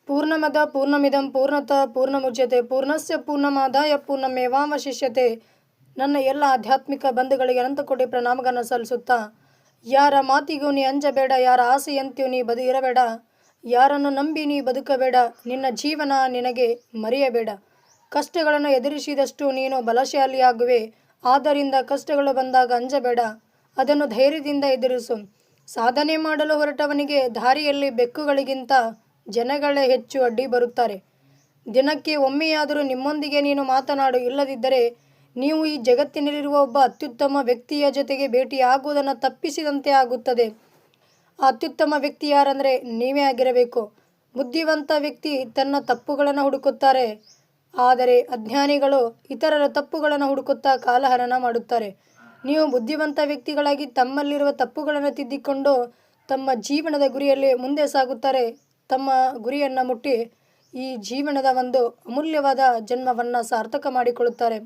ಪೂರ್ಣಮದ ಪೂರ್ಣಮಿದಂ ಪೂರ್ಣತಃ ಪೂರ್ಣಮುಚ್ಯತೆ ಪೂರ್ಣಸ್ಯ ಪೂರ್ಣಮಾದಾಯ ಪೂರ್ಣಮೇವಾವಶಿಷ್ಯತೆ. ನನ್ನ ಎಲ್ಲ ಆಧ್ಯಾತ್ಮಿಕ ಬಂಧುಗಳಿಗೆ ಅನಂತಕೋಟಿ ಪ್ರಣಾಮಗಳನ್ನು ಸಲ್ಲಿಸುತ್ತಾ, ಯಾರ ಮಾತಿಗೂ ನೀ ಅಂಜಬೇಡ, ಯಾರ ಆಸೆಯಂತೆಯೂ ನೀ ಇರಬೇಡ, ಯಾರನ್ನು ನಂಬಿ ನೀ ಬದುಕಬೇಡ, ನಿನ್ನ ಜೀವನ ನಿನಗೆ ಮರೆಯಬೇಡ. ಕಷ್ಟಗಳನ್ನು ಎದುರಿಸಿದಷ್ಟು ನೀನು ಬಲಶಾಲಿಯಾಗುವೆ. ಆದ್ದರಿಂದ ಕಷ್ಟಗಳು ಬಂದಾಗ ಅಂಜಬೇಡ, ಅದನ್ನು ಧೈರ್ಯದಿಂದ ಎದುರಿಸು. ಸಾಧನೆ ಮಾಡಲು ಹೊರಟವನಿಗೆ ದಾರಿಯಲ್ಲಿ ಬೆಕ್ಕುಗಳಿಗಿಂತ ಜನಗಳೇ ಹೆಚ್ಚು ಅಡ್ಡಿ ಬರುತ್ತಾರೆ. ದಿನಕ್ಕೆ ಒಮ್ಮೆಯಾದರೂ ನಿಮ್ಮೊಂದಿಗೆ ನೀನು ಮಾತನಾಡು. ಇಲ್ಲದಿದ್ದರೆ ನೀವು ಈ ಜಗತ್ತಿನಲ್ಲಿರುವ ಒಬ್ಬ ಅತ್ಯುತ್ತಮ ವ್ಯಕ್ತಿಯ ಜೊತೆಗೆ ಭೇಟಿಯಾಗುವುದನ್ನು ತಪ್ಪಿಸಿದಂತೆ ಆಗುತ್ತದೆ. ಆ ಅತ್ಯುತ್ತಮ ವ್ಯಕ್ತಿ ಯಾರಂದರೆ ನೀವೇ ಆಗಿರಬೇಕು. ಬುದ್ಧಿವಂತ ವ್ಯಕ್ತಿ ತನ್ನ ತಪ್ಪುಗಳನ್ನು ಹುಡುಕುತ್ತಾರೆ, ಆದರೆ ಅಜ್ಞಾನಿಗಳು ಇತರರ ತಪ್ಪುಗಳನ್ನು ಹುಡುಕುತ್ತಾ ಕಾಲಹರಣ ಮಾಡುತ್ತಾರೆ. ನೀವು ಬುದ್ಧಿವಂತ ವ್ಯಕ್ತಿಗಳಾಗಿ ತಮ್ಮಲ್ಲಿರುವ ತಪ್ಪುಗಳನ್ನು ತಿದ್ದಿಕೊಂಡು ತಮ್ಮ ಜೀವನದ ಗುರಿಯಲ್ಲಿ ಮುಂದೆ ಸಾಗುತ್ತಾರೆ. ತಮ್ಮ ಗುರಿಯನ್ನು ಮುಟ್ಟಿ ಈ ಜೀವನದ ಒಂದು ಅಮೂಲ್ಯವಾದ ಜನ್ಮವನ್ನು ಸಾರ್ಥಕ ಮಾಡಿಕೊಳ್ಳುತ್ತಾರೆ.